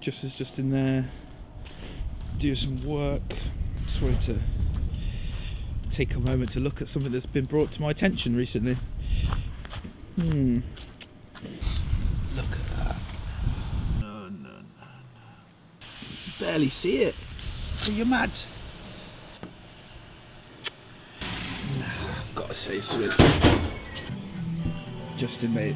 just in there, do some work. Just wanted to take a moment to look at something that's been brought to my attention recently. Look at that. No. You barely see it. Are you mad? Nah, gotta say something. Justin, mate.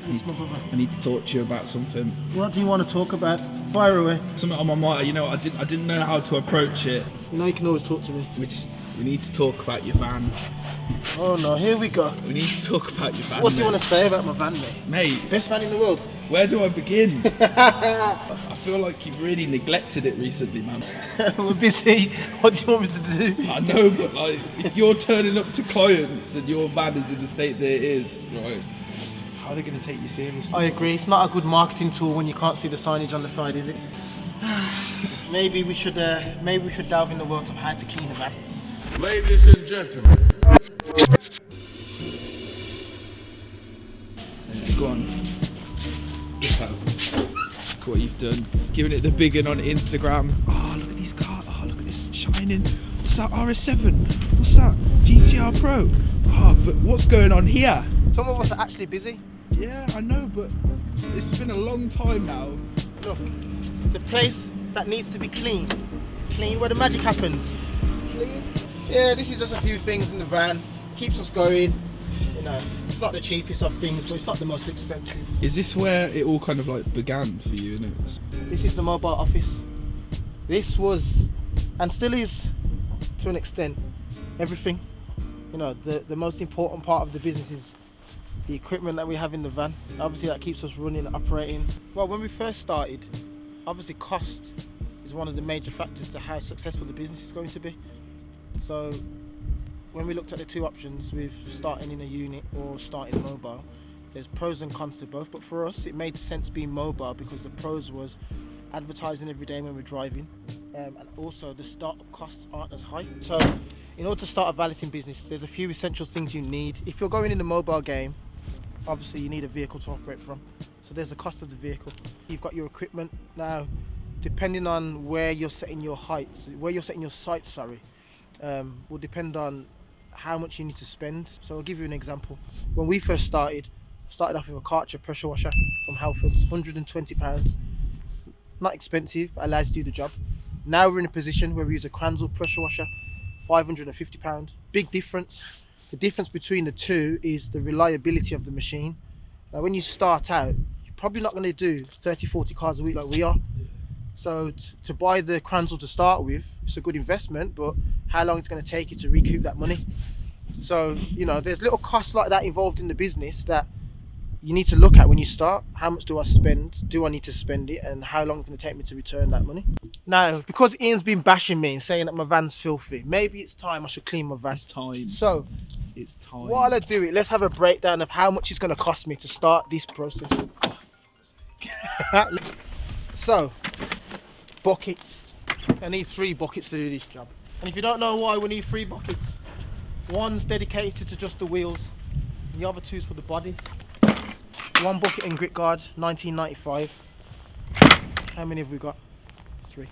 Yes, my brother. I need to talk to you about something. What do you want to talk about? Fire away. Something on my mind. You know, I didn't know how to approach it. You know you can always talk to me. We need to talk about your van. Oh no, here we go. We need to talk about your van. What do you want to say about my van, mate? Mate, Best van in the world. where do I begin? I feel like you've really neglected it recently, man. We're busy. What do you want me to do? I know, but like, if you're turning up to clients and your van is in the state that it is, right? How are they going to take you seriously? I agree. It's not a good marketing tool when you can't see the signage on the side, is it? Maybe we should delve in the world of how to clean a van. Ladies and gentlemen. Go on. Look what you've done. Giving it the big one on Instagram. Oh, look at these cars. Oh, look at this shining. What's that? RS7? What's that? GTR Pro? Oh, but what's going on here? Some of us are actually busy. Yeah, I know, but it's been a long time now. Look, the place that needs to be clean. Clean where the magic happens. It's clean. Yeah, this is just a few things in the van. Keeps us going. You know, it's not the cheapest of things, but it's not the most expensive. Is this where it all kind of like began for you, isn't it? This is the mobile office. This was, and still is, to an extent, everything. You know, the most important part of the business is the equipment that we have in the van. Obviously that keeps us running, operating. Well, when we first started, obviously cost is one of the major factors to how successful the business is going to be. So when we looked at the two options with starting in a unit or starting mobile, there's pros and cons to both, but for us it made sense being mobile because the pros was advertising every day when we're driving, and also the startup costs aren't as high. So in order to start a valeting business, there's a few essential things you need. If you're going in the mobile game, obviously you need a vehicle to operate from. So there's the cost of the vehicle. You've got your equipment. Now, depending on where you're setting your heights, where you're setting your sights, will depend on how much you need to spend. So I'll give you an example. When we first started off with a Karcher pressure washer from Halfords, £120. Not expensive, but allows you to do the job. Now we're in a position where we use a Kranzel pressure washer, £550. Big difference. The difference between the two is the reliability of the machine. Now when you start out, you're probably not going to do 30-40 cars a week like we are. So to buy the Kranzel to start with, it's a good investment, but how long it's going to take you to recoup that money? So, you know, there's little costs like that involved in the business that you need to look at when you start. How much do I spend? Do I need to spend it? And how long it's going to take me to return that money? Now, because Ian's been bashing me and saying that my van's filthy, maybe it's time I should clean my van. It's time. So, it's time. while I do it, let's have a breakdown of how much it's going to cost me to start this process. So, buckets. I need 3 buckets to do this job. And if you don't know why we need 3 buckets, one's dedicated to just the wheels, and the other 2's for the body. 1 bucket in grit guard, 1995. How many have we got? 3.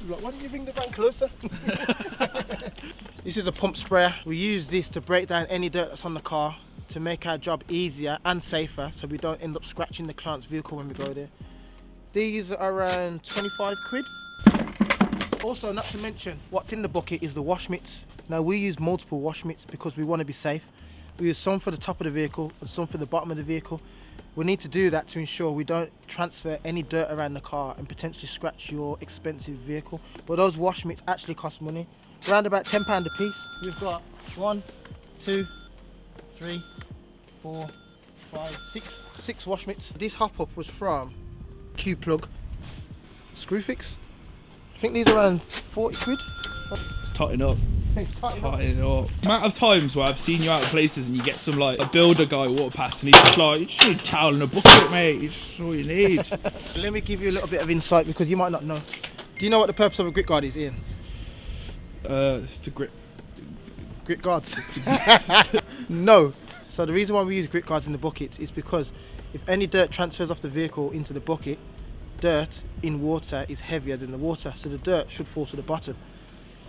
Why did you bring the van closer? This is a pump sprayer. We use this to break down any dirt that's on the car to make our job easier and safer, so we don't end up scratching the client's vehicle when we go there. These are around 25 quid. Also, not to mention, what's in the bucket is the wash mitts. Now we use multiple wash mitts because we want to be safe. We use some for the top of the vehicle and some for the bottom of the vehicle. We need to do that to ensure we don't transfer any dirt around the car and potentially scratch your expensive vehicle. But those wash mitts actually cost money. Around about £10 a piece. We've got 1, 2, 3, 4, 5, 6 wash mitts. This hop up was from Q-Plug Screwfix. I think these are around 40 quid. It's totting up. It's totting up. Amount of times where I've seen you out of places and you get some like a builder guy walk past and he's just like, you just need a towel and a bucket, mate. It's just all you need. Let me give you a little bit of insight because you might not know. Do you know what the purpose of a grit guard is, Ian? It's to grip. Grit guards? No. So the reason why we use grit guards in the buckets is because if any dirt transfers off the vehicle into the bucket, dirt in water is heavier than the water, so the dirt should fall to the bottom.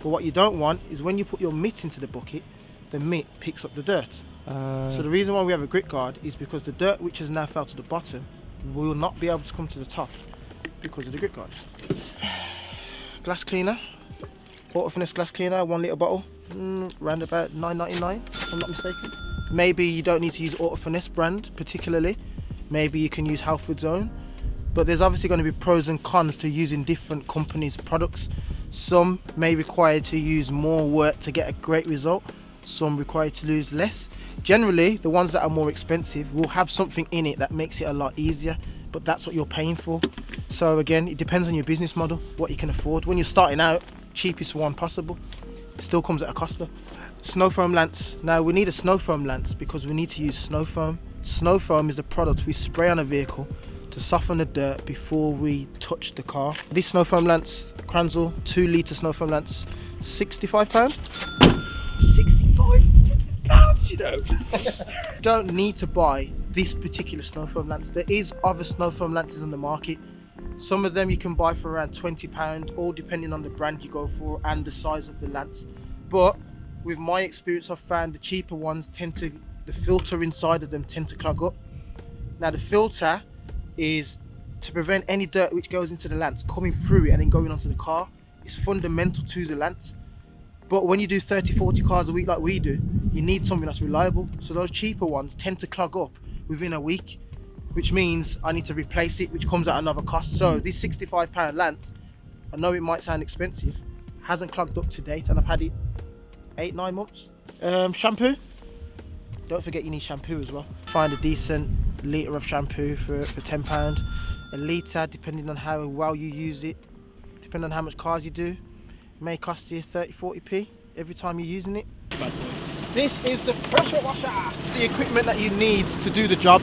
But what you don't want is when you put your mitt into the bucket, the mitt picks up the dirt. So the reason why we have a grit guard is because the dirt which has now fell to the bottom will not be able to come to the top because of the grit guard. Glass cleaner, Artivan glass cleaner, 1 litre bottle, round about £9.99 if I'm not mistaken. Maybe you don't need to use Artivan brand particularly, maybe you can use Halford's own, but there's obviously going to be pros and cons to using different companies' products. Some may require to use more work to get a great result, some require to use less. Generally, the ones that are more expensive will have something in it that makes it a lot easier, but that's what you're paying for. So again, it depends on your business model, what you can afford. When you're starting out, cheapest one possible, still comes at a cost though. Snow foam lance. Now we need a snow foam lance because we need to use snow foam. Snow foam is a product we spray on a vehicle to soften the dirt before we touch the car. This snow foam lance, Kranzel 2 litre snow foam lance, £65. £65, you know. Don't need to buy this particular snow foam lance. There is other snow foam lances on the market. Some of them you can buy for around £20, all depending on the brand you go for and the size of the lance. But with my experience, I've found the cheaper ones the filter inside of them tend to clog up. Now the filter is to prevent any dirt which goes into the lance coming through it and then going onto the car. It's fundamental to the lance. But when you do 30-40 cars a week like we do, you need something that's reliable. So those cheaper ones tend to clog up within a week, which means I need to replace it, which comes at another cost. So this £65 lance, I know it might sound expensive, hasn't clogged up to date, and I've had it 8-9 months. Shampoo, don't forget you need shampoo as well. Find a decent litre of shampoo for £10. A litre, depending on how well you use it, depending on how much cars you do, may cost you 30-40p every time you're using it. This is the pressure washer, the equipment that you need to do the job.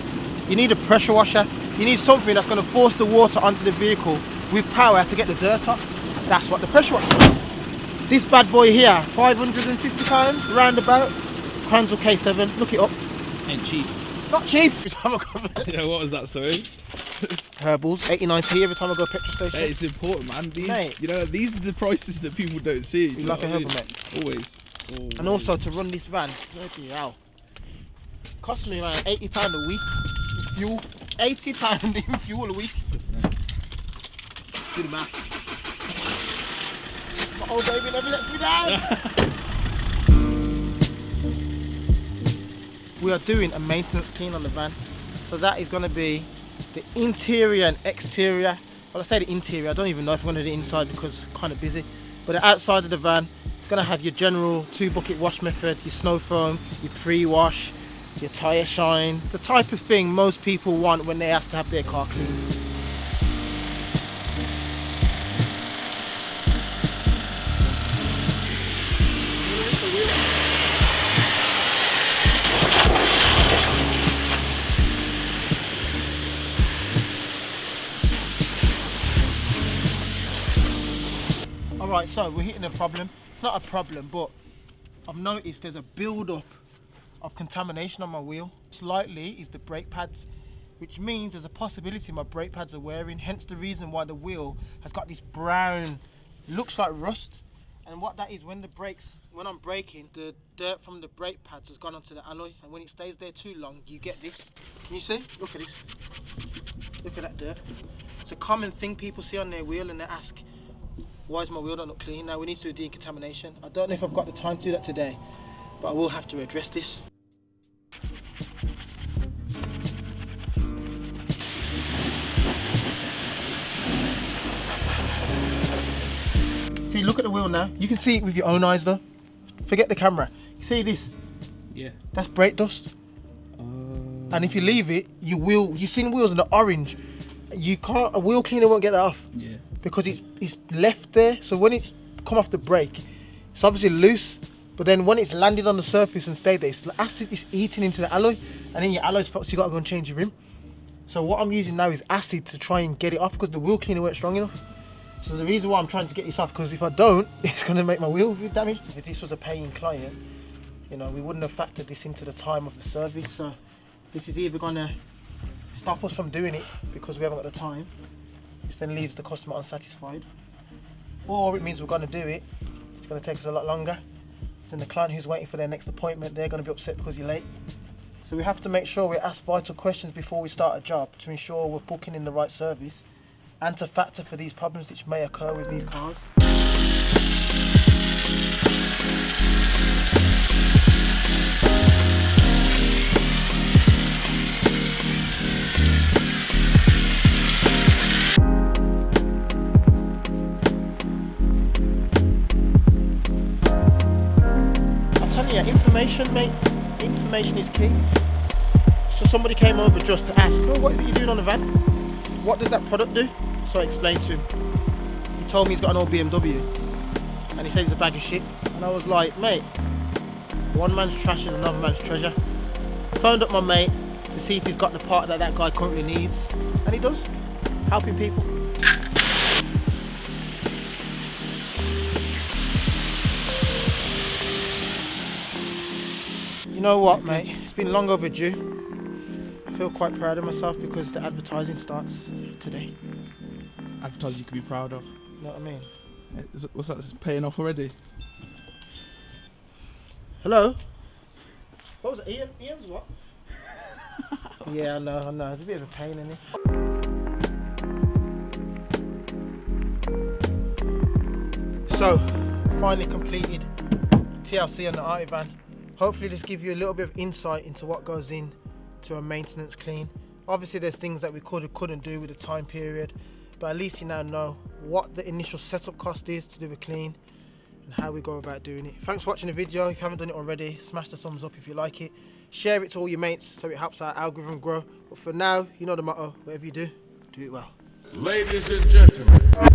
You need a pressure washer. You need something that's going to force the water onto the vehicle with power to get the dirt off. That's what the pressure washer is. This bad boy here, £550 roundabout. Kranzel K7, look it up. Ain't cheap. Not cheap. Yeah, what was that, sorry? Herbals, 89p every time I go to a petrol station. Hey, it's important, man. These, Mate. you know, these are the prices that people don't see. You like a herbal, mate? Always. And also to run this van, bloody hell, cost me around £80 a week in fuel. £80 in fuel a week. Do the math. My old baby never lets me down. We are doing a maintenance clean on the van, so that is going to be the interior and exterior. Well, I say the interior, I don't even know if I'm going to do the inside because it's kind of busy, but the outside of the van, it's going to have your general 2-bucket wash method, your snow foam, your pre-wash, your tyre shine, the type of thing most people want when they ask to have their car cleaned. Alright, so we're hitting a problem. It's not a problem, but I've noticed there's a build-up of contamination on my wheel. Slightly is the brake pads, which means there's a possibility my brake pads are wearing, hence the reason why the wheel has got this brown, looks like rust. And what that is, when I'm braking, the dirt from the brake pads has gone onto the alloy, and when it stays there too long, you get this. Can you see? Look at this. Look at that dirt. It's a common thing people see on their wheel and they ask, why is my wheel not clean? Now we need to do decontamination. I don't know if I've got the time to do that today, but I will have to address this. See, look at the wheel now. You can see it with your own eyes though. Forget the camera. You see this? Yeah. That's brake dust. And if you leave it, you've seen wheels in the orange. A wheel cleaner won't get that off. Yeah. Because it's left there, so when it's come off the brake, it's obviously loose, but then when it's landed on the surface and stayed there, the acid is eating into the alloy, and then your alloy's fucked, so you gotta go and change your rim. So what I'm using now is acid to try and get it off because the wheel cleaner weren't strong enough. So the reason why I'm trying to get this off, because if I don't, it's gonna make my wheel damaged. If this was a paying client, you know, we wouldn't have factored this into the time of the service. So this is either gonna stop us from doing it because we haven't got the time, which then leaves the customer unsatisfied, or it means we're gonna do it, it's gonna take us a lot longer. So then the client who's waiting for their next appointment, they're gonna be upset because you're late. So we have to make sure we ask vital questions before we start a job to ensure we're booking in the right service and to factor for these problems which may occur with these cars. I tell you, information, mate. Information is key. So somebody came over just to ask, oh, what is it you're doing on the van? What does that product do? So I explained to him. He told me he's got an old BMW and he said it's a bag of shit. And I was like, mate, one man's trash is another man's treasure. Phoned up my mate to see if he's got the part that that guy currently needs, and he does, helping people. You know what, mate? It's been long overdue. I feel quite proud of myself because the advertising starts today. Advertising you can be proud of. You know what I mean? What's that? It's paying off already? Hello? What was it? Ian? Ian's what? Yeah, I know. It's a bit of a pain, isn't it? So, finally completed TLC on the Artivan. Hopefully this gives you a little bit of insight into what goes in to a maintenance clean. Obviously there's things that we could or couldn't do with the time period, but at least you now know what the initial setup cost is to do a clean and how we go about doing it. Thanks for watching the video. If you haven't done it already, smash the thumbs up if you like it. Share it to all your mates so it helps our algorithm grow. But for now, you know the motto, whatever you do, do it well. Ladies and gentlemen.